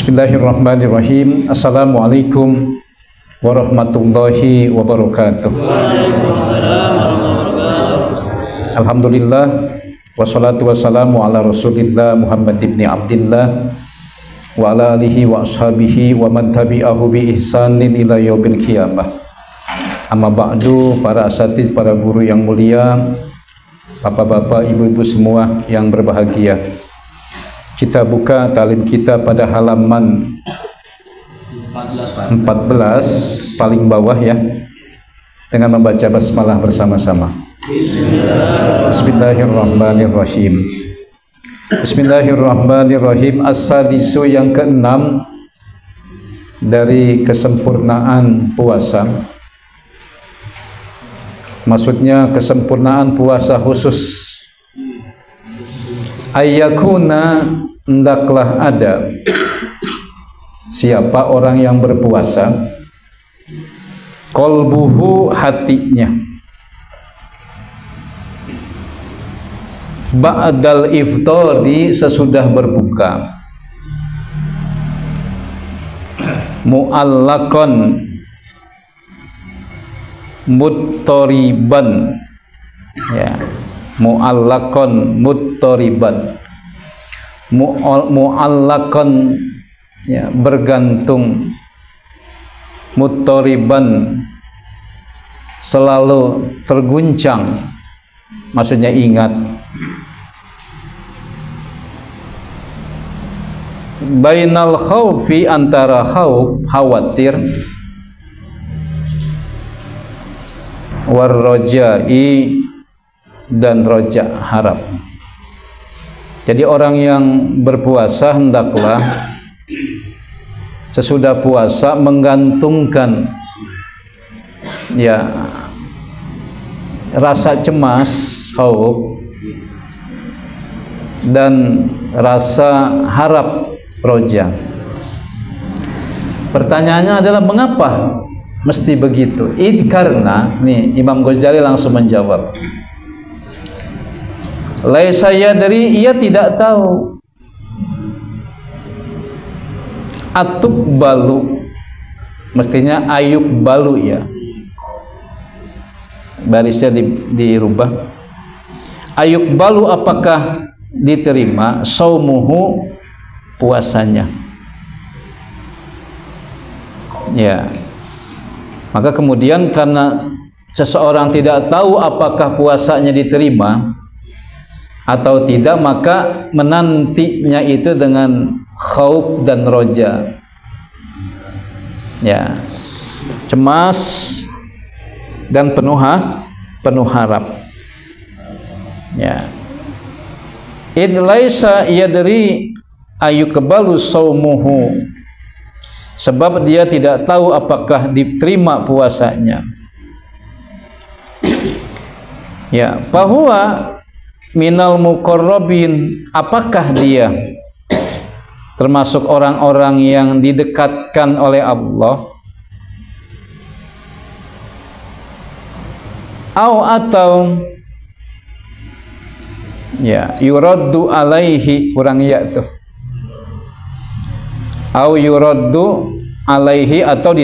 Bismillahirrahmanirrahim. Assalamualaikum warahmatullahi wabarakatuh. Alhamdulillah wassalatu wassalamu ala Rasulillah Muhammad ibn Abdillah wa ala alihi wa ashabihi wa man tabi'ahu bi ihsanin ila yaumil qiyamah. Amma ba'du, para asatiz, para guru yang mulia, bapak-bapak, ibu-ibu semua yang berbahagia. Kita buka talim kita pada halaman 14 paling bawah ya, dengan membaca basmalah bersama-sama. Bismillahirrahmanirrahim. Bismillahirrahmanirrahim. As-sadisu, yang keenam dari kesempurnaan puasa. Maksudnya kesempurnaan puasa khusus. Ayyakuna, hendaklah ada siapa orang yang berpuasa, qalbuhu, hatinya, ba'dal iftari, sesudah berbuka, mu'allakon, muttariban, ya, mu'allakon muttariban, mu'allakon, ya, bergantung, muttariban, selalu terguncang, maksudnya ingat. Bainal khaufi, antara khauf, khawatir, war rojai, dan roja, harap. Jadi orang yang berpuasa hendaklah sesudah puasa menggantungkan, ya, rasa cemas, khauf, dan rasa harap, roja. Pertanyaannya adalah mengapa mesti begitu? Karena nih Imam Ghazali langsung menjawab. Laisa yadri, ia tidak tahu. Atuk balu, mestinya ayuk balu, ya, barisnya dirubah. Ayuk balu, apakah diterima saumuhu, puasanya, ya. Maka kemudian karena seseorang tidak tahu apakah puasanya diterima atau tidak, maka menantinya itu dengan khauf dan roja, ya, cemas dan penuh harap, ya. Id laisa yadri ayuqbalu saumuhu, sebab dia tidak tahu apakah diterima puasanya, ya. Bahwa minal muqarrabin, apakah dia termasuk orang-orang yang didekatkan oleh Allah, atau ya, yuraddu alaihi, kurang ya tuh, au yuraddu alaihi, atau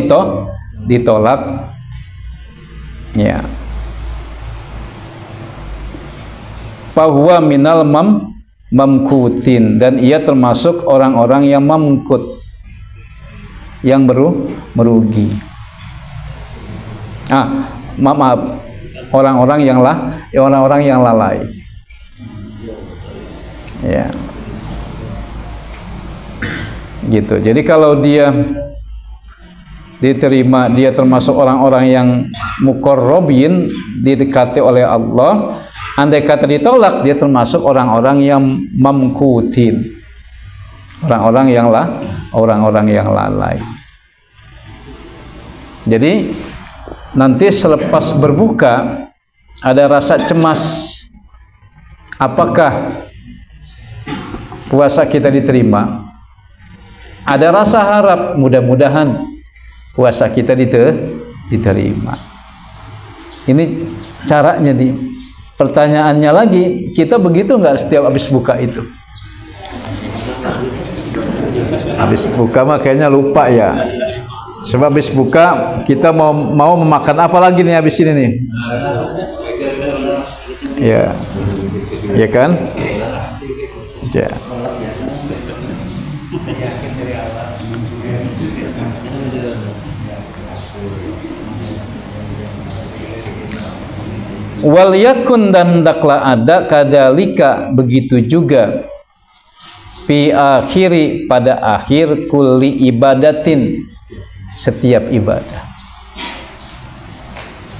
ditolak, ya. Fahuwa minal mamkutin, dan ia termasuk orang-orang yang mamkut, yang merugi. Maaf, orang-orang yang lalai, ya, gitu. Jadi kalau dia diterima, dia termasuk orang-orang yang muqarrabin, didekati oleh Allah. Andai kata ditolak, dia termasuk orang-orang yang mamkutin, orang-orang yang lalai. Jadi nanti selepas berbuka ada rasa cemas, apakah puasa kita diterima. Ada rasa harap, mudah-mudahan puasa kita diterima. Ini caranya nih. Pertanyaannya lagi, kita begitu nggak setiap habis buka itu? Habis buka mah kayaknya lupa ya. Sebab habis buka kita mau memakan apa lagi nih habis ini nih? Ya. Ya kan? Ya. Wal yakun, dan hendaklah ada kadzalika begitu juga fi akhiri, pada akhir kulli ibadatin, setiap ibadah.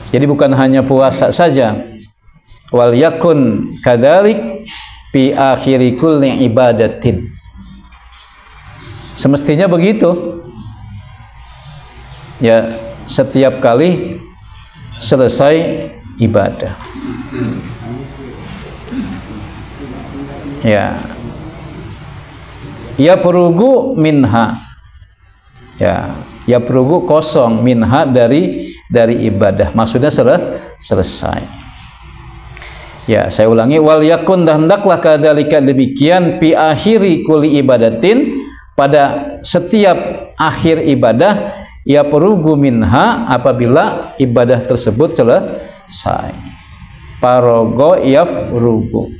Jadi bukan hanya puasa saja. Wal yakun kadzalik fi akhiri kulli ibadatin. Semestinya begitu. Ya, setiap kali selesai ibadah. Ya. Ya perugu minha. Ya perugu kosong minha dari ibadah. Maksudnya selesai. Ya, saya ulangi, wal yakun, dan hendaklah kadzalika demikian fi akhiri kulli ibadatin, pada setiap akhir ibadah, ya perugu minha, apabila ibadah tersebut selesai. Parogo yafrugu.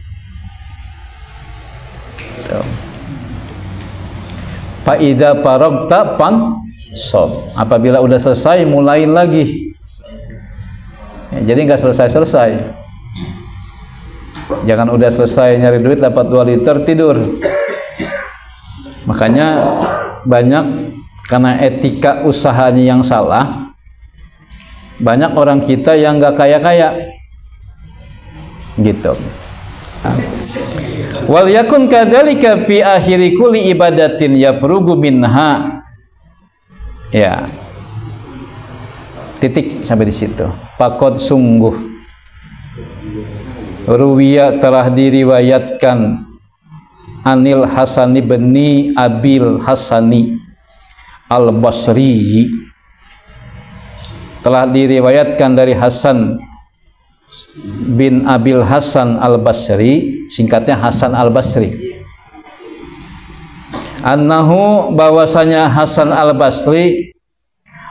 Faida parogta sob, apabila udah selesai mulain lagi. Ya, jadi nggak selesai. Jangan udah selesai nyari duit dapat 2 liter tidur. Makanya banyak, karena etika usahanya yang salah, banyak orang kita yang nggak kaya-kaya gitu. Wal yakun kadzalika fi akhiri kulli ibadatin yafrugu minha. Ya. Titik sampai di situ. Pakot sungguh ruwiya, telah diriwayatkan, anil Hasani bin Abil Hasani Al-Basri, telah diriwayatkan dari Hasan bin Abil Hasan Al-Basri, singkatnya Hasan Al-Basri, annahu, bahwasanya Hasan Al-Basri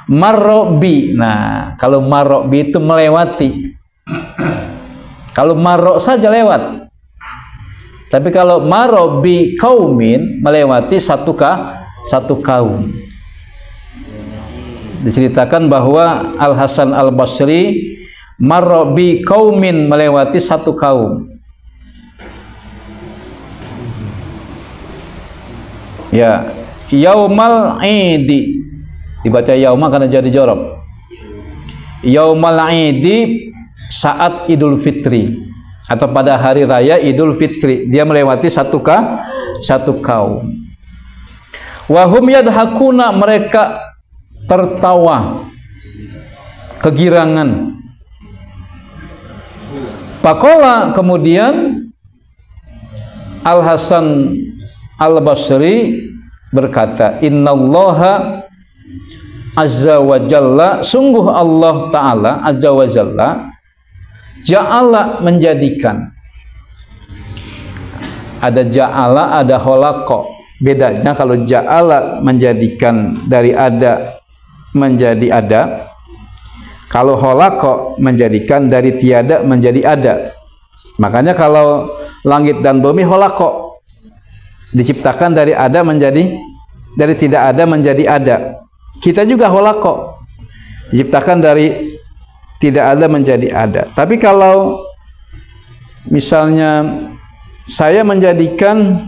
marrobi. Nah, kalau marrobi itu melewati. Kalau marok saja lewat. Tapi kalau marrobi kaumin, melewati satu kaum. Diceritakan bahwa Al-Hasan Al-Basri marrobi kaumin, melewati satu kaum. Ya, yaumal idi, dibaca yauma karena jadi jorob. Yaumal idi, saat Idul Fitri atau pada hari raya Idul Fitri, dia melewati satu kaum. Wahum yadhakuna, mereka tertawa kegirangan. Pakola, kemudian Al-Hasan Al-Basri berkata, innallaha azza wa jalla, sungguh Allah Ta'ala azza wa jalla, ja'ala, menjadikan. Ada ja'ala, ada holako. Bedanya kalau ja'ala menjadikan dari ada menjadi ada, kalau holako menjadikan dari tiada menjadi ada. Makanya kalau langit dan bumi holako, diciptakan dari ada menjadi, dari tidak ada menjadi ada. Kita juga holako, diciptakan dari tidak ada menjadi ada. Tapi kalau misalnya saya menjadikan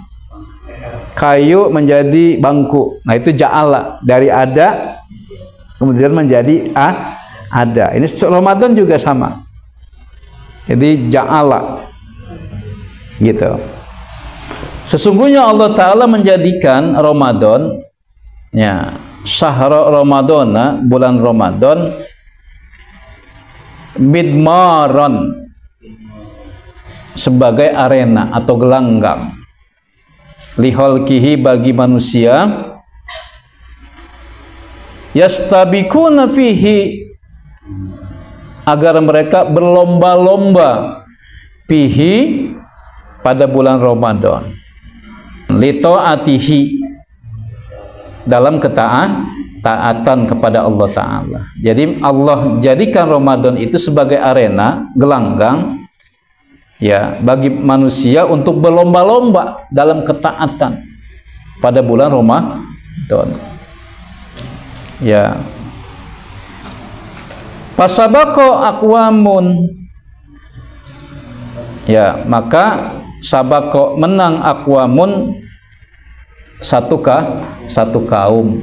kayu menjadi bangku, nah itu ja'ala, dari ada kemudian menjadi ada. Ini Ramadan juga sama. Jadi ja'ala gitu. Sesungguhnya Allah Ta'ala menjadikan Ramadan, ya, syahra Ramadana, bulan Ramadan, midmaron, sebagai arena atau gelanggang, liholkihi, bagi manusia, yastabikuna fihi, agar mereka berlomba-lomba, fihi, pada bulan Ramadan, lito'atihi, dalam ketaatan kepada Allah Ta'ala. Jadi Allah jadikan Ramadan itu sebagai arena gelanggang ya bagi manusia untuk berlomba-lomba dalam ketaatan pada bulan Ramadan. Ya. Pasabako aqwamun. Ya, maka sabako menang aqwamun satu kaum.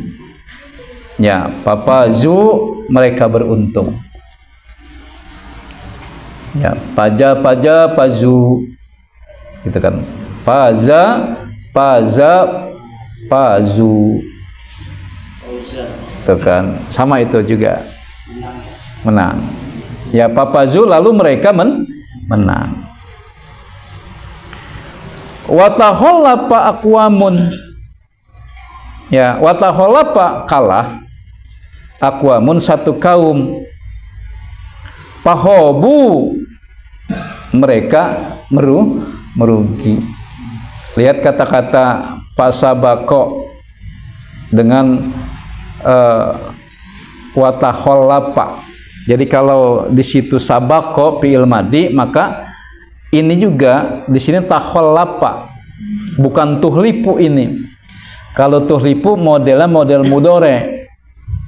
Ya, papazu mereka beruntung. Ya, paja pazu gitu kan. Pazu itu kan sama itu juga menang. Ya, papazu lalu mereka menang. Watahallapa aqwamun. Ya, watahallapa kalah aqwamun satu kaum. Pahobu mereka merugi. Lihat kata-kata pasabako dengan watahallapa. Jadi kalau di situ sabako fi'il madi, maka ini juga di sini tahallapa, bukan tuhlipu ini. Kalau tuhlipu modelnya model mudore,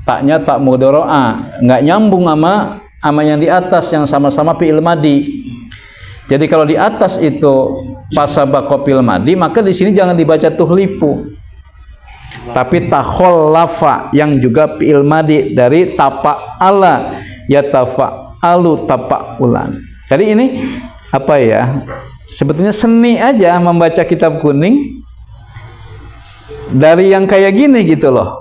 taknya tak mudoroa, nggak nyambung sama yang di atas yang sama-sama fi'il madi. Jadi kalau di atas itu pasabako fi'il madi, maka di sini jangan dibaca tuhlipu, tapi takhallafa yang juga fi'il madi dari tapa'ala yatafa'alu tapa'ulan. Jadi ini apa ya? Sebetulnya seni aja membaca kitab kuning dari yang kayak gini gitu loh.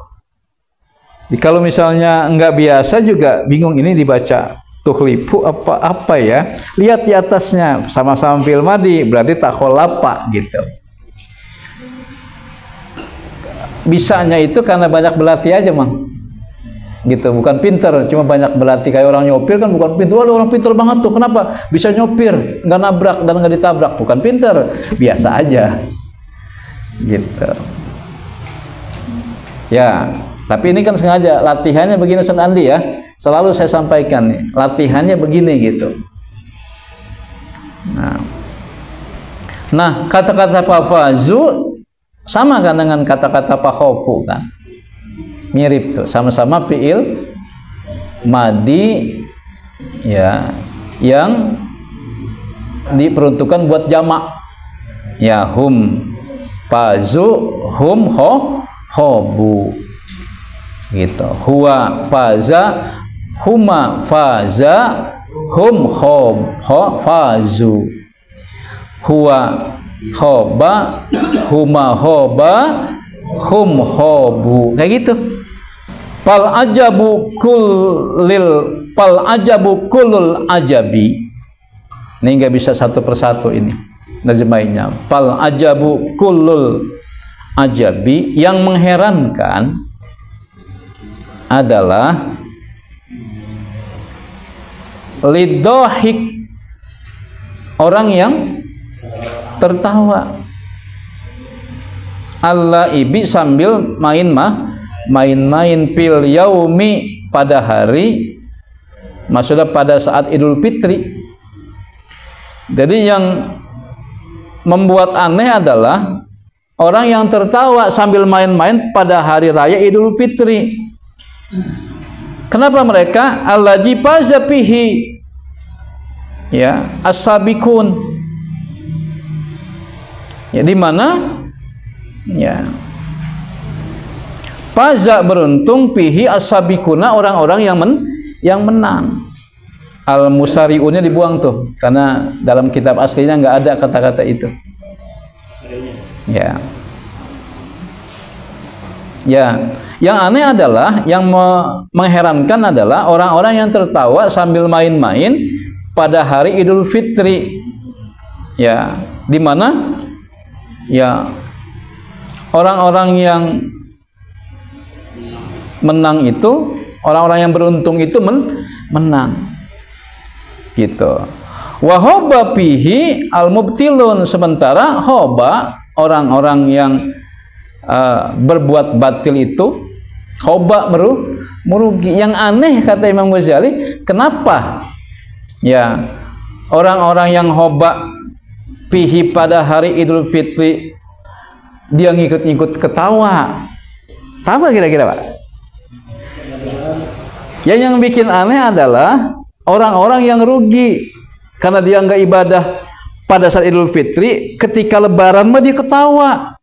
Jadi kalau misalnya nggak biasa juga bingung ini dibaca tuhlipu apa ya? Lihat di atasnya sama-sama fi'il madi berarti takhallafa gitu. Bisanya itu karena banyak berlatih aja, Mang. Gitu, bukan pinter, cuma banyak berlatih. Kayak orang nyopir kan bukan pinter. Waduh, orang pinter banget tuh. Kenapa? Bisa nyopir, nggak nabrak dan nggak ditabrak. Bukan pinter, biasa aja. Gitu. Ya, tapi ini kan sengaja latihannya begini, Ustaz Andi ya. Selalu saya sampaikan nih, latihannya begini gitu. Nah, kata-kata pafazu sama kan dengan kata-kata pahopu kan, mirip tuh, sama-sama fi'il madi ya yang diperuntukkan buat jamak ya, hum pazu hum hobu gitu, huwa faza huma faza hum fazu, huwa hoba huma hoba hum hobu, kayak gitu. Pal ajabu kulul ajabi. Ini nggak bisa satu persatu ini nerjemahinnya. Pal ajabu kulul ajabi, yang mengherankan adalah lidohik, orang yang tertawa, Allah ibi sambil main-main pil yaumi, pada hari, maksudnya pada saat Idul Fitri. Jadi yang membuat aneh adalah orang yang tertawa sambil main-main pada hari raya Idul Fitri. Kenapa mereka? Allazi fazapihi ya as-sabiqun, ya di mana ya faza beruntung, pihi as-sabiquna orang-orang yang menang. Al-musari'unnya dibuang tuh karena dalam kitab aslinya nggak ada kata-kata itu. Ya. Ya, yang aneh adalah, yang mengherankan adalah orang-orang yang tertawa sambil main-main pada hari Idul Fitri. Ya, di mana ya orang-orang yang menang itu, orang-orang yang beruntung itu menang. Gitu. Wa hoba pihi al-mubtilun, sementara hoba orang-orang yang berbuat batil itu hoba merugi. Yang aneh kata Imam Ghazali, kenapa ya orang-orang yang hoba pihi pada hari Idul Fitri dia ngikut-ngikut ketawa? Apa kira-kira, Pak? Yang bikin aneh adalah orang-orang yang rugi karena dia nggak ibadah pada saat Idul Fitri, ketika Lebaran mah dia ketawa.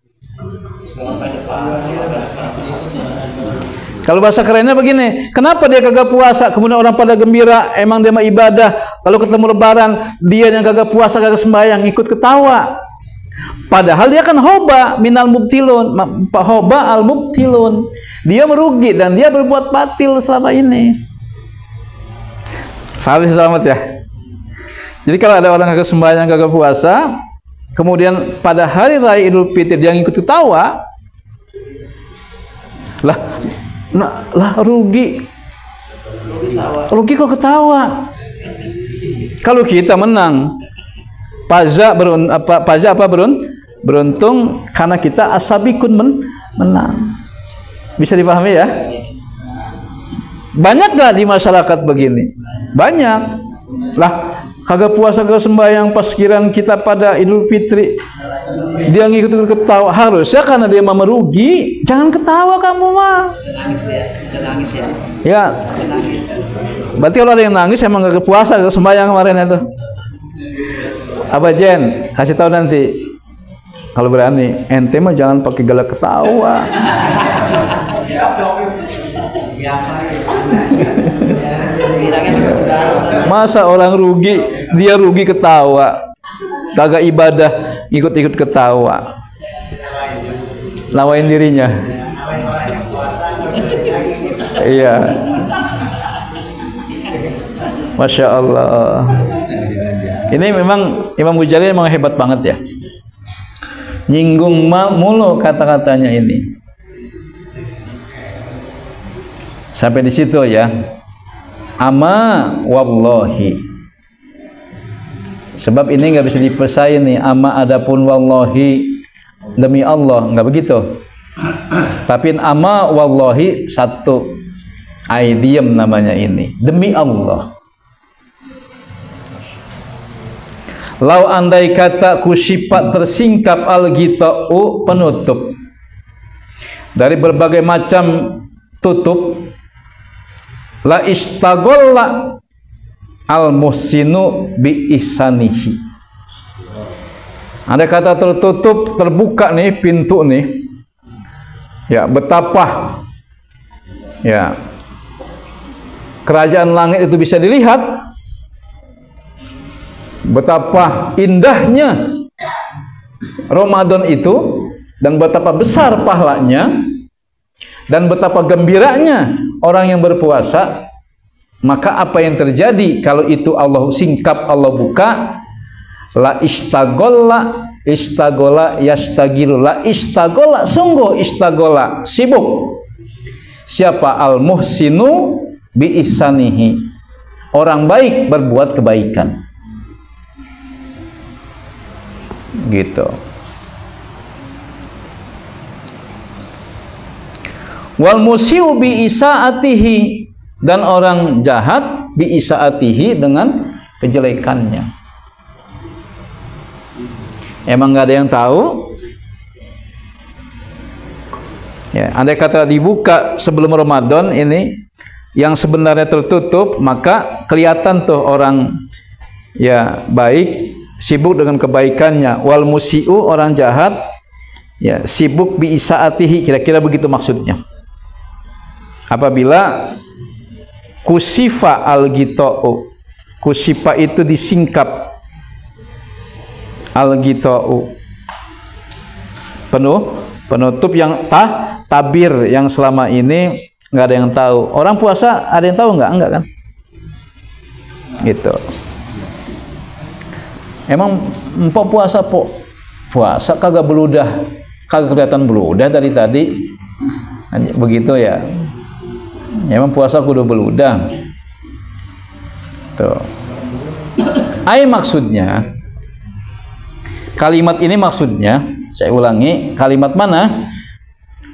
Kalau bahasa kerennya begini, kenapa dia kagak puasa kemudian orang pada gembira, emang dia mah ibadah, lalu ketemu Lebaran dia yang kagak puasa kagak sembahyang ikut ketawa, padahal dia kan hoba minal mubtilun, hoba al mubtilun, dia merugi dan dia berbuat batil selama ini. Faham selamat ya. Jadi kalau ada orang kagak sembahyang kagak puasa, kemudian pada hari raya Idul Fitri dia ngikut ketawa, lah rugi kok ketawa. Kalau kita menang, beruntung karena kita asabikun menang. Bisa dipahami ya? Banyak gak di masyarakat begini? Banyak lah, kagak puasa kagak sembahyang pas kiraan kita pada Idul Fitri dia ngikut ketawa. Harusnya karena dia mau merugi, jangan ketawa kamu mah. Nangis ya. Ya. Berarti kalau ada yang nangis emang kagak puasa kagak sembahyang kemarin itu. Apa Jen? Kasih tahu nanti. Kalau berani, ente mah jangan pakai galak ketawa. Masa orang rugi, dia rugi ketawa, kagak ibadah, ikut-ikut ketawa, lawain dirinya. Iya, Masya Allah. Ini memang Imam Ghazali memang hebat banget ya, nyinggung mulu kata-katanya ini. Sampai di situ ya. Ama wallahi. Sebab ini nggak bisa dipercaya nih. Ama adapun wallahi, demi Allah, nggak begitu. Tapi ama wallahi satu aidiem namanya ini. Demi Allah. Lau andai kata kusifat tersingkap al-ghita'u, penutup dari berbagai macam tutup, la istagolla al muhsinu bi ihsanihi. Ada kata tertutup, terbuka nih pintu nih. Ya, betapa ya kerajaan langit itu bisa dilihat, betapa indahnya Ramadan itu, dan betapa besar pahalanya, dan betapa gembiranya orang yang berpuasa. Maka apa yang terjadi kalau itu Allah singkap, Allah buka? La istagolla, istagola yastagilu, la istagola, sungguh istagola, sibuk. Siapa? Al muhsinu bi ihsanihi, orang baik berbuat kebaikan. Gitu. Wal musiu bi isaatihi, dan orang jahat bi isaatihi, dengan kejelekannya. Emang nggak ada yang tahu ya. Andai kata dibuka sebelum Ramadan ini yang sebenarnya tertutup, maka kelihatan tuh orang ya baik sibuk dengan kebaikannya. Wal musiu, orang jahat ya sibuk bi isaatihi, kira-kira begitu maksudnya. Apabila kusifa al-ghita'u, kusifa itu disingkap, al-ghita'u penutup yang tabir yang selama ini nggak ada yang tahu. Orang puasa ada yang tahu nggak? Enggak kan? Gitu. Emang empok puasa puasa kagak beludah, kagak kelihatan beludah dari tadi, begitu ya. Emang puasa kudu beludah. Tuh. Maksudnya, kalimat ini maksudnya, saya ulangi, kalimat mana?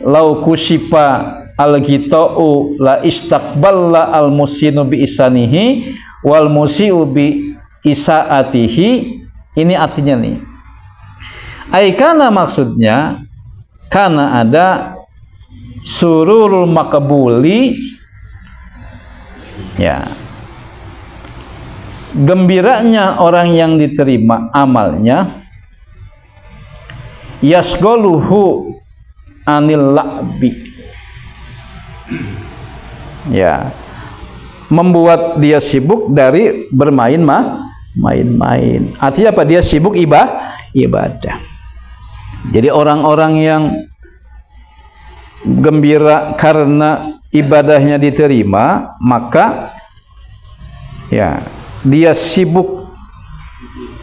lau kusipa al-ghita'u la istaqballa al-musinu bi isanihi wal musiu bi isaatihi. Ini artinya nih. Aikana maksudnya karena ada sururul makabuli, ya, gembiranya orang yang diterima amalnya, yasgoluhu anil la'bi, ya, membuat dia sibuk dari main-main. Artinya apa? Dia sibuk ibadah. Jadi orang-orang yang gembira karena ibadahnya diterima, maka ya dia sibuk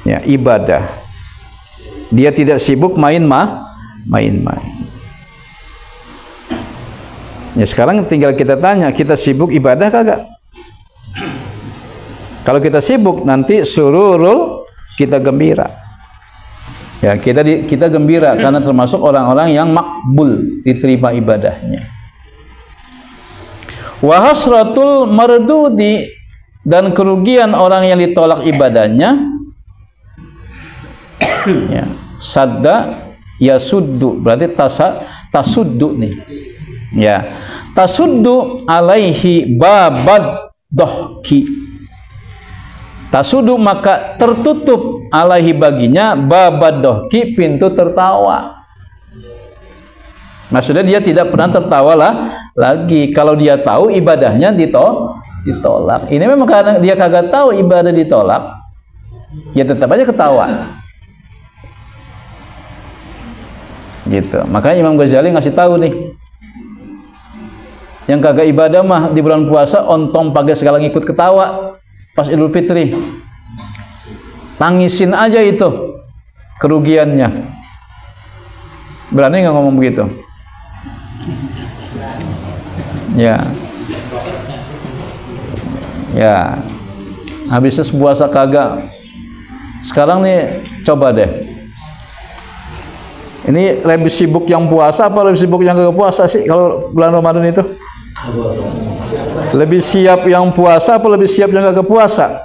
ya ibadah. Dia tidak sibuk main-main. Ya sekarang tinggal kita tanya, kita sibuk ibadah kagak? Kalau kita sibuk, nanti sururul, kita gembira. Ya, kita gembira karena termasuk orang-orang yang makbul, diterima ibadahnya. Wa hasratul mardudi, dan kerugian orang yang ditolak ibadahnya, ya, sadda yasuddu, berarti tasuddu nih. Ya, tasuddu alaihi babad dohki. Tasudu maka tertutup alaihi baginya babad dohki, pintu tertawa. Maksudnya dia tidak pernah tertawa lagi kalau dia tahu ibadahnya ditolak. Ini memang karena dia kagak tahu ibadah ditolak, ya tetap aja ketawa. Gitu. Makanya Imam Ghazali ngasih tahu nih, yang kagak ibadah mah di bulan puasa ontong pakai segala ngikut ketawa. Pas Idul Fitri tangisin aja itu kerugiannya. Berani nggak ngomong begitu? Ya, habisnya puasa kagak. Sekarang nih coba deh, ini lebih sibuk yang puasa apa lebih sibuk yang kagak puasa sih kalau bulan Ramadan itu? Lebih siap yang puasa apa lebih siap yang kagak puasa?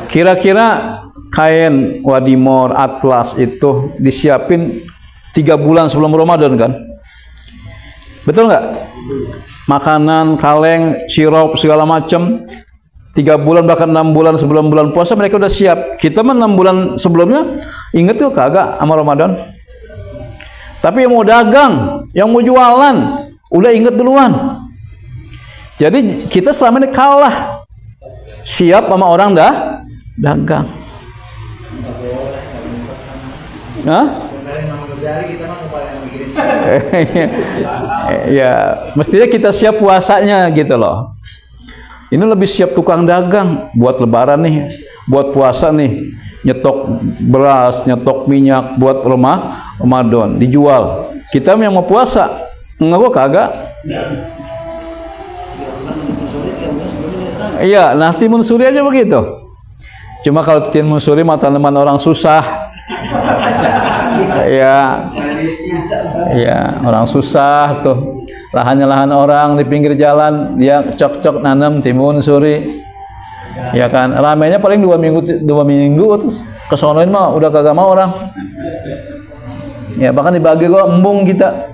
Kira-kira kain wadimor atlas itu disiapin 3 bulan sebelum Ramadan kan? Betul nggak? Makanan, kaleng, sirup segala macam 3 bulan bahkan 6 bulan sebelum bulan puasa mereka udah siap. Kita mah 6 bulan sebelumnya inget tuh kagak sama Ramadan. Tapi yang mau dagang, yang mau jualan udah inget duluan. Jadi kita selama ini kalah siap sama orang dagang. Ya, mestinya kita siap puasanya gitu loh. Ini lebih siap tukang dagang buat lebaran nih, buat puasa nih, nyetok beras, nyetok minyak buat Ramadan dijual. Kita yang mau puasa enggak kagak. Iya, nah timun suri aja begitu. Cuma kalau timun suri mah tanaman orang susah. Ya, orang susah tuh. Lahannya lahan orang di pinggir jalan, dia cok-cok nanam timun suri. Ya kan, ramainya paling 2 minggu tuh. Kesonoin mah udah kagak mau orang. Ya, bahkan dibagi kok embung kita.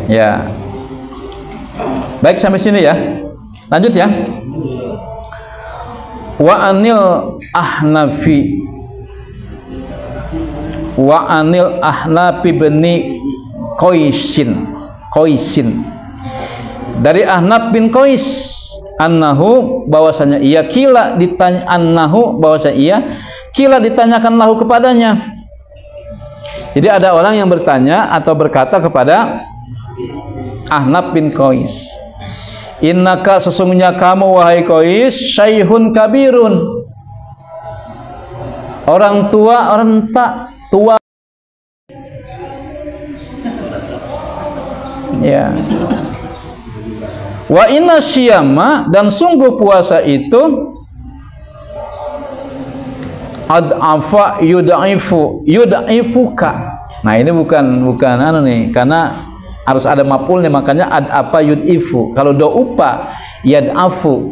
Ya. Baik, sampai sini ya. Lanjut ya. Wa anil ahnafi bani Qaisin. Dari Ahnaf bin Qais, annahu bahwasanya ia kila ditanyakan lahu kepadanya. Jadi ada orang yang bertanya atau berkata kepada Ahnaf bin Qais, innaka sesungguhnya kamu wahai Qais syaihun kabirun, orang tua, orang tua. Ya. Wa inna syiyama, dan sungguh puasa itu ad'afa yud'ifuka, Nah ini bukan anu nih, karena harus ada maf'ulnya, makanya ad apa yud'ifu. Kalau doupa yad'afu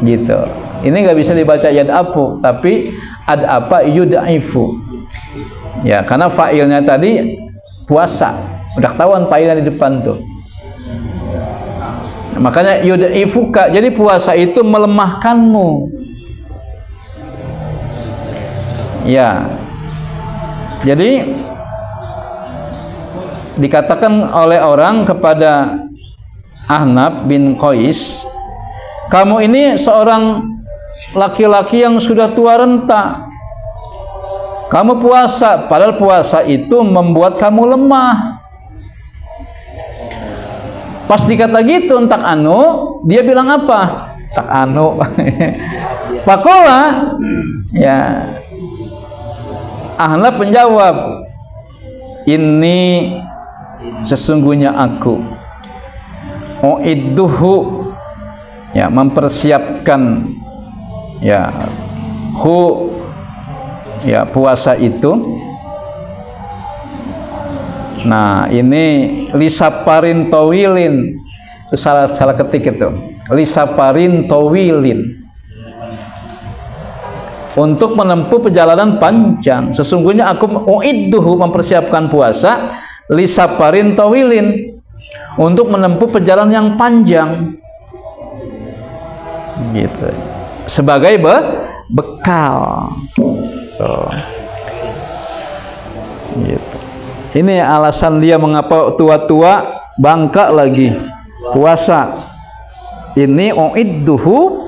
gitu. Ini nggak bisa dibaca yad'afu, tapi ad apa yud'ifu. Ya, karena fa'ilnya tadi puasa. Udah ketahuan fa'ilnya di depan tuh. Makanya yud'ifuka, jadi puasa itu melemahkanmu. Ya. Jadi dikatakan oleh orang kepada Ahnaf bin Qais, kamu ini seorang laki-laki yang sudah tua renta, kamu puasa, padahal puasa itu membuat kamu lemah. Pas dikata gitu entak anu, dia bilang apa? Tak anu. Pakola, ya. Ahnaf menjawab, ini sesungguhnya aku uidduhu, ya, mempersiapkan, ya, ya, puasa itu. Nah ini lisaparin tawilin, itu salah ketik itu, lisaparin tawilin, untuk menempuh perjalanan panjang. Sesungguhnya aku uidduhu, mempersiapkan puasa, lisaparin tawilin, untuk menempuh perjalanan yang panjang gitu, sebagai bekal. Gitu. Ini alasan dia mengapa tua-tua bangka lagi puasa. Ini uidduhu,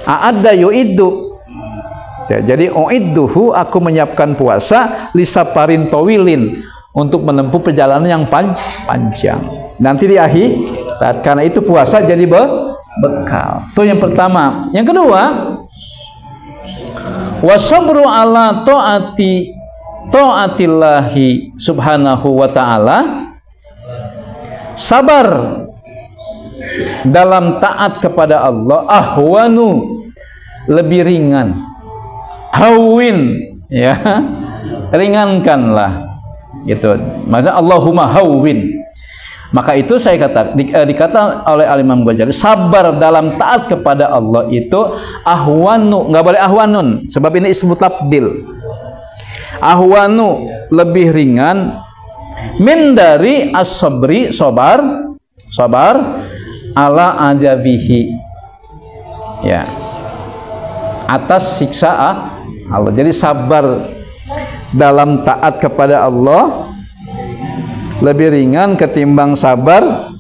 a'adda yuiddu. Ya, jadi uidduhu, aku menyiapkan puasa, lisaparin tawilin, untuk menempuh perjalanan yang panjang. Nanti di akhir, karena itu puasa jadi bekal. Itu yang pertama. Yang kedua, wasabru ala ta'atillahi subhanahu wa ta'ala, sabar dalam taat kepada Allah, ahwanu, lebih ringan, hawin, ya, ringankanlah gitu. Maksudnya Allahumma hawin. Maka itu saya dikata oleh Al-Imam Ghazali, sabar dalam taat kepada Allah itu ahwanu, nggak boleh ahwanun, sebab ini ismu tabdil. Ahwanu, lebih ringan, min dari as-sabri, sabar ala ajabihi, ya, atas siksa Allah. Jadi sabar dalam taat kepada Allah lebih ringan ketimbang sabar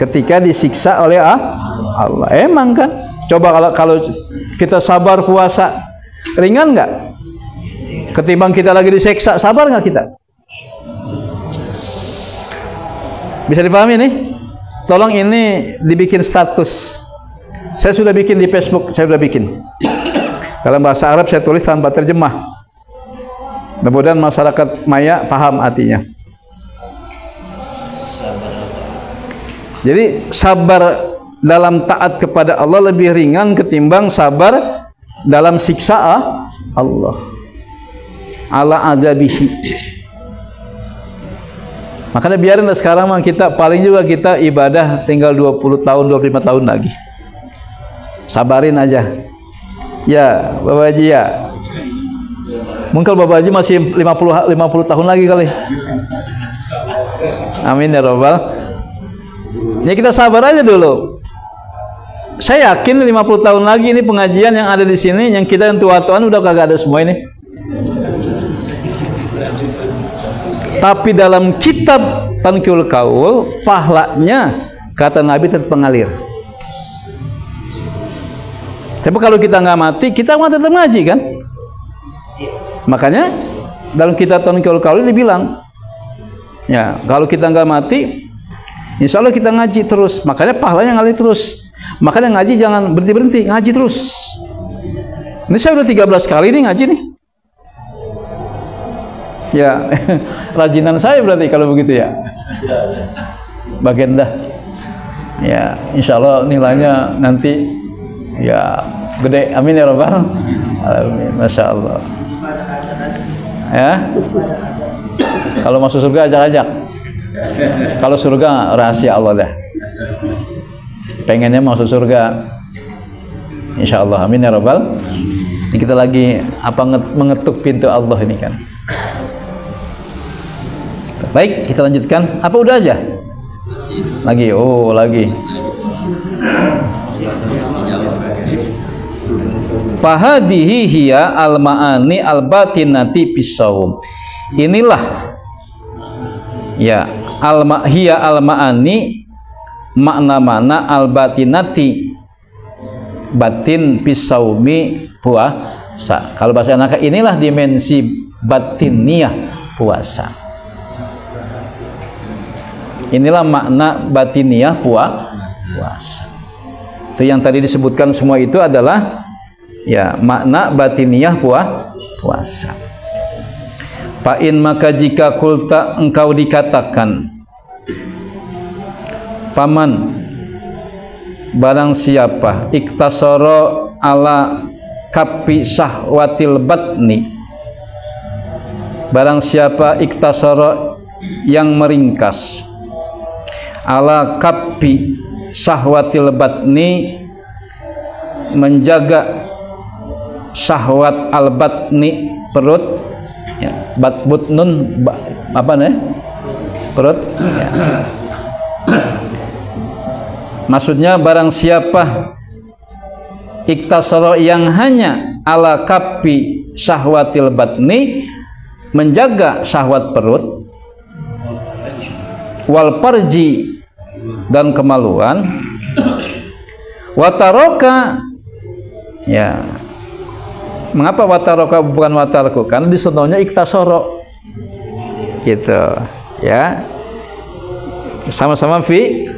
ketika disiksa oleh Allah. Emang kan? Coba kalau kita sabar puasa, ringan nggak? Ketimbang kita lagi disiksa, sabar nggak kita? Bisa dipahami nih? Tolong ini dibikin status. Saya sudah bikin di Facebook, saya sudah bikin. Dalam bahasa Arab saya tulis tanpa terjemah. Mudah-mudahan masyarakat maya paham artinya. Jadi sabar dalam taat kepada Allah lebih ringan ketimbang sabar dalam siksa Allah. Ala adabihi. Makanya biarin sekarang mah kita paling juga kita ibadah tinggal 20 tahun 25 tahun lagi. Sabarin aja. Ya, Bapak Haji ya. Mungkin Bapak Haji masih 50 tahun lagi kali. Amin ya Rabbal. Ya kita sabar aja dulu. Saya yakin 50 tahun lagi ini pengajian yang ada di sini, yang kita yang tua-tuaan udah kagak ada semua ini. Tapi dalam kitab Tanqihul Qaul, pahlanya kata Nabi tetap mengalir. Tapi kalau kita nggak mati, kita mah tetap ngaji kan? Makanya dalam kitab Tanqihul Qaul dibilang, ya kalau kita nggak mati, insya Allah kita ngaji terus. Makanya pahalanya ngalir terus. Makanya ngaji jangan berhenti-berhenti, ngaji terus. Ini saya udah 13 kali nih ngaji nih. Ya, rajinan saya berarti kalau begitu ya. Bagenda. Ya, insya Allah nilainya nanti ya gede. Amin ya Rabbal alamin. Masya Allah. Ya. Kalau masuk surga ajak-ajak. Kalau surga rahasia Allah dah. Pengennya masuk surga. Insya Allah, amin ya rabbal. Ini kita lagi mengetuk pintu Allah ini kan. Baik, kita lanjutkan. Apa udah aja? Lagi, oh lagi. Fahadihi hiya al-ma'ani al-batinati bisawm. Inilah ya hiya al-ma'ani makna-makna al-batinati batin bisawmi puasa. Kalau bahasa anak inilah dimensi batiniyah puasa. Inilah makna batiniyah puasa. Itu yang tadi disebutkan semua itu adalah ya makna batiniyah puasa. Fa'in maka jika kulta engkau dikatakan paman barang siapa iktasoro ala kapi syahwatil batni, barang siapa iktasoro yang meringkas ala kapi syahwatil batni, menjaga syahwat al batni perut ya, batbutnun apa nih perut ya. Maksudnya barang siapa iktasara yang hanya ala kapi syahwatil batni, menjaga syahwat perut, wal parji dan kemaluan, wataroka ya. Mengapa wataroka bukan watarku? Karena disononya iktasara gitu ya, sama-sama fi'il.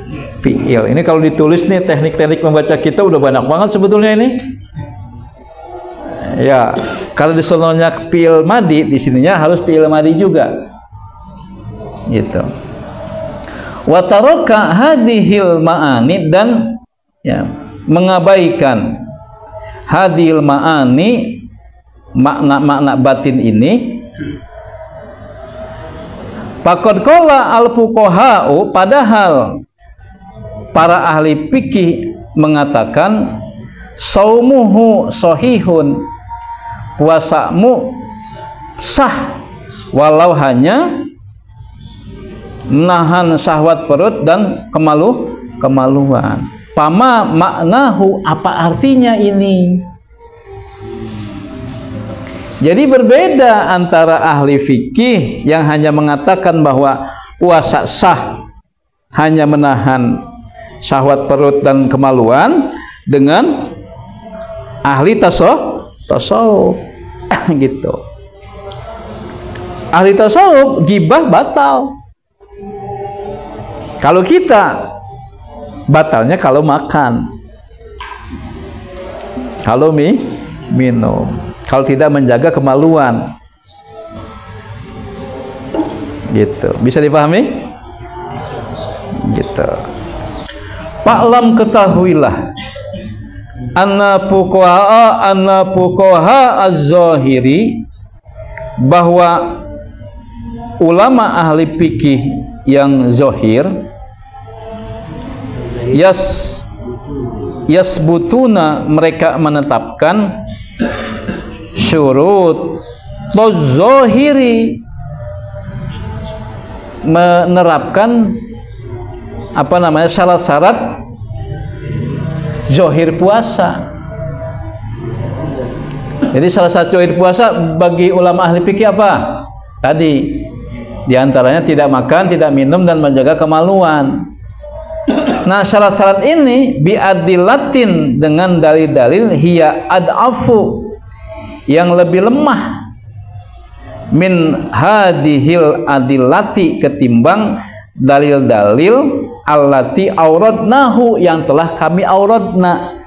Ini kalau ditulis nih teknik-teknik membaca kita udah banyak banget sebetulnya ini. Ya, kalau disononya fi'il madi, di sininya harus fi'il madi juga. Gitu. Wa taraka hadhil ma'ani, dan ya, mengabaikan hadhil ma'ani, makna-makna batin ini. Faqad qala al-fuqaha'u, padahal para ahli fikih mengatakan saumuhu sahihun, puasamu sah walau hanya menahan syahwat perut dan kemaluan. Pama maknahu, apa artinya ini? Jadi berbeda antara ahli fikih yang hanya mengatakan bahwa puasa sah hanya menahan syahwat perut dan kemaluan, dengan ahli tasawuf gitu. Ahli tasawuf gibah batal. Kalau kita batalnya kalau makan, kalau minum, kalau tidak menjaga kemaluan gitu. Bisa dipahami? Gitu. Fa'lam, ketahuilah, anna fuqaha az-zahiri, bahwa ulama ahli fikih yang zahir yasbutuna, mereka menetapkan syurut tozahiri, menerapkan syarat-syarat zahir puasa. Jadi salah satu zahir puasa bagi ulama ahli fikih apa? Tadi diantaranya tidak makan, tidak minum, dan menjaga kemaluan. Nah, syarat-syarat ini biadillatin, dengan dalil-dalil hiya ad'afu, yang lebih lemah, min hadhil adillati, ketimbang dalil-dalil allati auradnahu, yang telah kami auradna,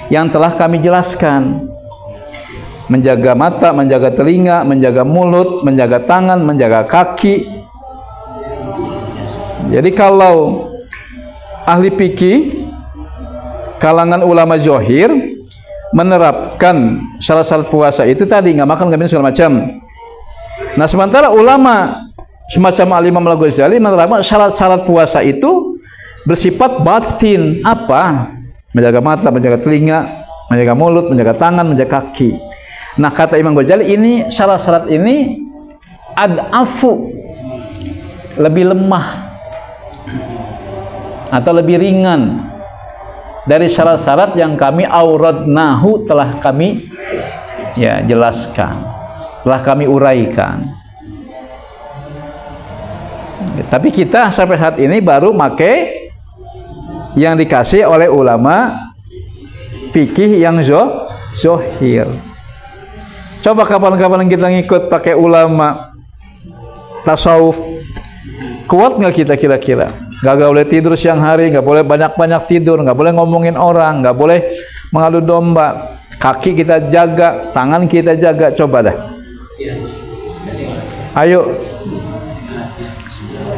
yang telah kami jelaskan. Menjaga mata, menjaga telinga, menjaga mulut, menjaga tangan, menjaga kaki. Jadi kalau ahli fikih kalangan ulama zahir menerapkan syarat-syarat puasa itu tadi, nggak makan, nggak minum, segala macam, Nah, sementara ulama semacam Al-Imam Al-Ghazali menerangkan syarat-syarat puasa itu bersifat batin. Apa? Menjaga mata, menjaga telinga, menjaga mulut, menjaga tangan, menjaga kaki. Nah, kata Imam Ghazali, ini syarat-syarat ini ad'afu, lebih lemah atau lebih ringan dari syarat-syarat yang kami auradnahu, telah kami jelaskan, telah kami uraikan. Tapi kita sampai saat ini baru make yang dikasih oleh ulama fikih yang zohir. Coba kapan-kapan kita ngikut pakai ulama tasawuf, kuat nggak kita kira-kira? Nggak boleh tidur siang hari, nggak boleh banyak-banyak tidur, nggak boleh ngomongin orang, nggak boleh mengadu domba, kaki kita jaga, tangan kita jaga. Coba dah, ayo.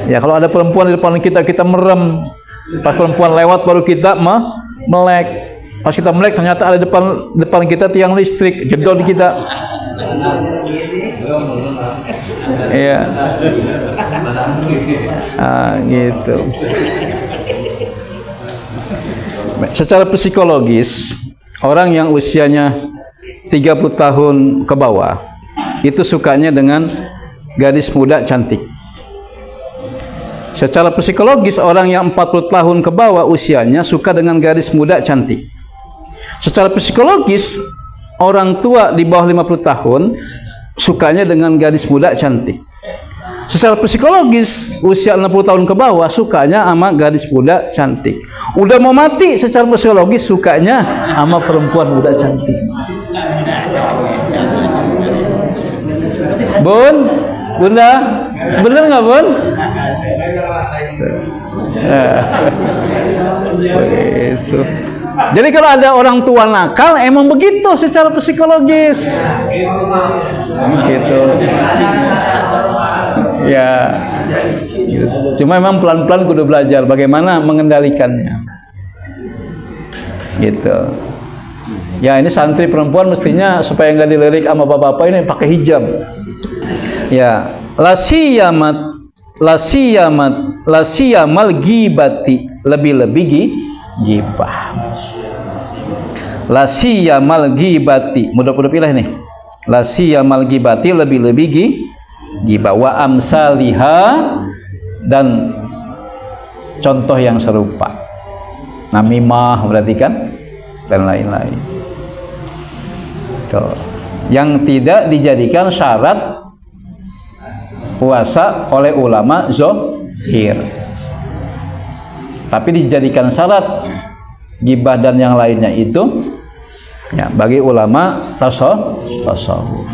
Ya, kalau ada perempuan di depan kita, kita merem. Pas perempuan lewat baru kita melek. Pas kita melek ternyata ada depan kita tiang listrik, jedor kita. Iya. Gitu. Secara psikologis, orang yang usianya 30 tahun ke bawah itu sukanya dengan gadis muda cantik. Secara psikologis, orang yang 40 tahun ke bawah usianya suka dengan gadis muda cantik. Secara psikologis, orang tua di bawah 50 tahun sukanya dengan gadis muda cantik. Secara psikologis, usia 60 tahun ke bawah sukanya sama gadis muda cantik. Udah mau mati, secara psikologis sukanya sama perempuan muda cantik. Bun, Bunda, bener nggak Bun? Begitu. Jadi kalau ada orang tua nakal, emang begitu secara psikologis. Gitu. Ya. Cuma memang pelan-pelan kudu belajar bagaimana mengendalikannya. Gitu. Ya, ini santri perempuan mestinya supaya nggak dilirik sama bapak-bapak ini pakai hijab. Ya, lasiyamal ghibati, lebih-lebih gibah. Lasiyamal ghibati, mudah-mudahan ilah nih. Lasiyamal ghibati, lebih-lebih gibah, wa amsaliha, dan contoh yang serupa. Namimah berarti kan, dan lain-lain. Tuh. Yang tidak dijadikan syarat puasa oleh ulama zohir, tapi dijadikan syarat gibah dan yang lainnya itu ya bagi ulama tasawuf.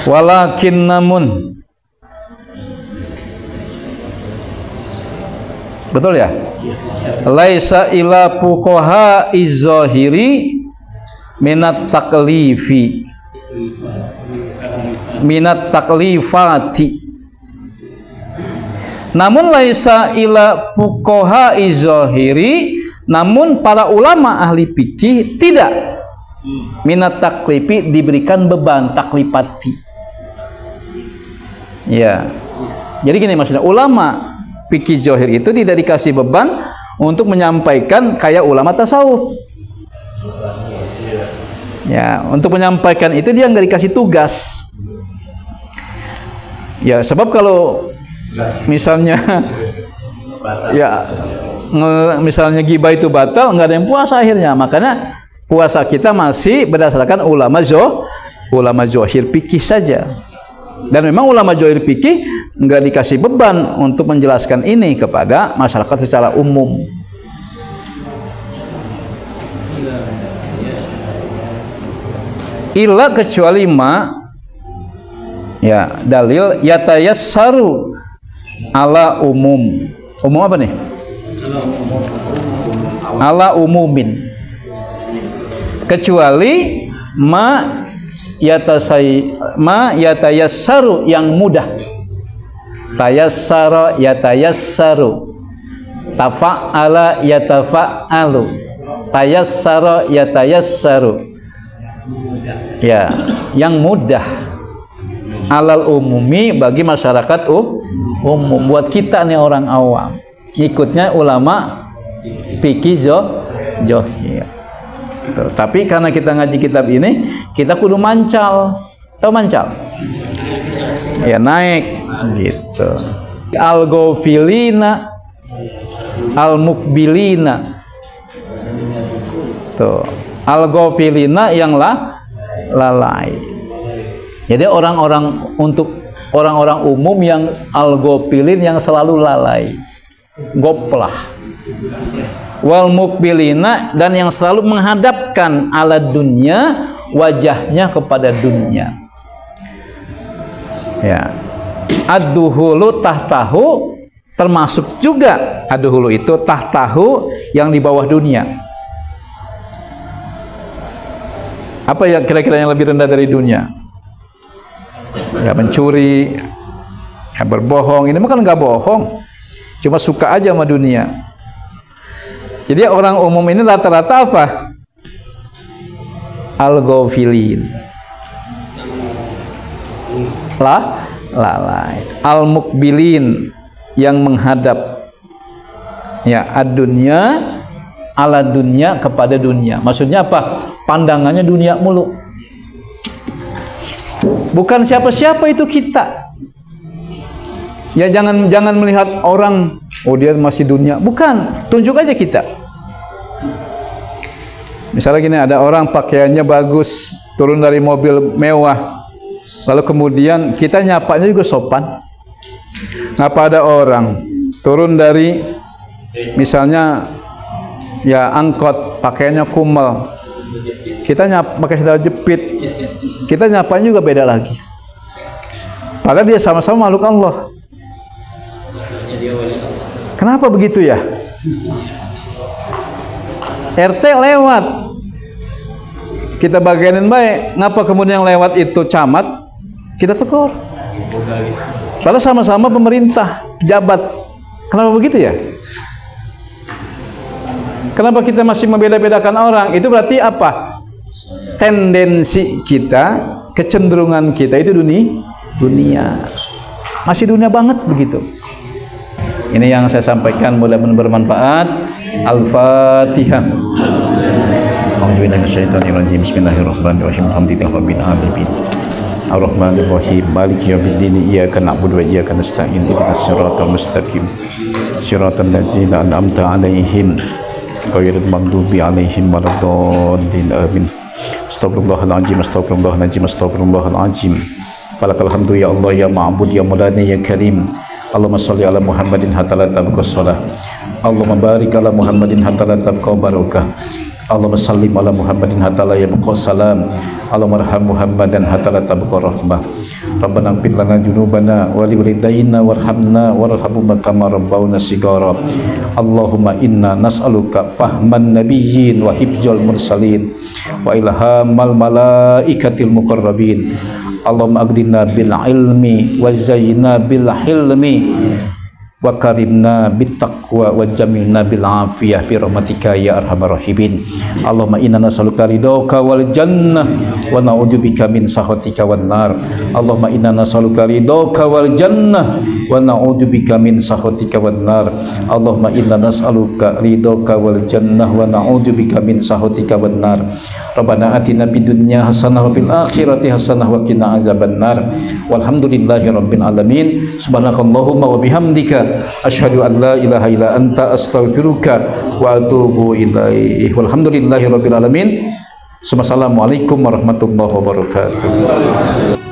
Walakin namun, betul ya? Laisa ila fuqaha iz-zahiri minat taklifi, minat taklifati. Namun laisa ila fuqaha iz-zahiri, namun para ulama ahli fikih tidak minat taklifi, diberikan beban taklifati. Ya. Jadi gini maksudnya, ulama fikih zahir itu tidak dikasih beban untuk menyampaikan kayak ulama tasawuf. Ya, untuk menyampaikan itu dia nggak dikasih tugas. Ya, sebab kalau misalnya misalnya gibah itu batal, nggak ada yang puasa akhirnya. Makanya puasa kita masih berdasarkan ulama zahir fikih saja. Dan memang ulama zahir fikih nggak dikasih beban untuk menjelaskan ini kepada masyarakat secara umum. Illa kecuali ya dalil yatayassaru ala umum. Umum apa nih? Ala umumin. Kecuali ma yatayassaru, yang mudah. Tayassara yatayassaru, tafa'ala yatafa'alu, tayassara yatayassaru. Ya, yang mudah alal umumi bagi masyarakat umum. Buat kita nih orang awam, ikutnya ulama fikih zohir. Tapi karena kita ngaji kitab ini, kita kudu mancal. Tahu mancal? Ya, naik gitu. Al-ghafilina, al-mukbilina. Tuh, al-ghafilina yang lalai. Jadi untuk orang-orang umum yang al-ghafilin yang selalu lalai, goplah. Wal mukbilina, dan yang selalu menghadapkan ala dunia, wajahnya kepada dunia. Ya, ad-duhulu tahtahu, termasuk juga ad-duhulu itu tahtahu, yang di bawah dunia. Apa yang kira-kira yang lebih rendah dari dunia? Ya, mencuri, ya, berbohong. Ini mah kan nggak bohong, cuma suka aja sama dunia. Jadi orang umum ini rata-rata apa? Al-ghafilin, lalai. Al-mukbilin, yang menghadap, ya, ad-dunya, ala dunia, kepada dunia. Maksudnya apa? Pandangannya dunia mulu. Bukan siapa-siapa itu kita. Ya, jangan melihat orang, oh dia masih dunia. Bukan, tunjuk aja kita. Misalnya gini, ada orang pakaiannya bagus, turun dari mobil mewah, lalu kemudian kita nyapanya juga sopan. Ngapa ada orang turun dari misalnya ya angkot, pakaiannya kumal, kita pakai sandal jepit, kita nyapanya juga beda lagi. Padahal dia sama-sama makhluk Allah. Kenapa begitu ya? RT lewat, kita bagianin baik. Ngapa kemudian yang lewat itu camat, kita tegur? Padahal sama-sama pemerintah, pejabat. Kenapa begitu ya? Kenapa kita masih membeda-bedakan orang? Itu berarti apa? Tendensi kita, kecenderungan kita itu dunia. Masih dunia banget begitu. Ini yang saya sampaikan, mudah-mudahan bermanfaat. Al-Fatihah. A'udzubillahi Bismillahirrahmanirrahim. Alhamdulillahirabbil alamin. Ar-Rahmanir-Rahim. Maliki yaumiddin. Iyyaka na'budu wa iyyaka nasta'in. Ihdinas siratal mustaqim. Siratal ladzina an'amta 'alaihim ghairil maghdubi 'alaihim waladdallin. Amin. Astagfirullahaladzim. Astagfirullahaladzim. Astagfirullahaladzim. Falakal hamdu ya Allah ya ma'bud ya maulana ya karim. Allahumma sholli ala Muhammadin hatta la tabqa shalah. Allahumma barik ala Muhammadin hatta la tabqa barakah. Allahumma sallim ala Muhammadin hatta la yabqa salam. Allahumma arham Muhammadan hatta la tabqa rahmah. Rabbana ighfir lana dzunubana wa li walidayna warhamna warhamhum kama rabbawna shighara. Allahumma inna nas'aluka fahman nabiyyin wa hifdzal mursalin wa ilhamal malaikatil muqarrabin. Allahumma aghdina bil ilmi wa zayyina bil hilmi wa karimna bit taqwa wa jamilna bil afiyah bi rahmatika ya arhamar rahimin. Allahumma inna nas'aluka ridhaka wal jannah wa na'udzubika min sakhatika wan nar. Allahumma inna nas'aluka ridhaka wal jannah wa na'udzubika min sakhatika wan nar. Allahumma inna nas'aluka ridhaka wal jannah wa na'udzubika min sakhatika wan nar. Rabbana atina fid dunya hasanah wa fil akhirati hasanah wa qina adzabannar. Walhamdulillahi rabbil alamin. Subhanakallahumma wa bihamdika asyhadu an la ilaha illa anta astaghfiruka wa atubu ilaik. Walhamdulillahi rabbil alamin. Assalamualaikum warahmatullahi wabarakatuh.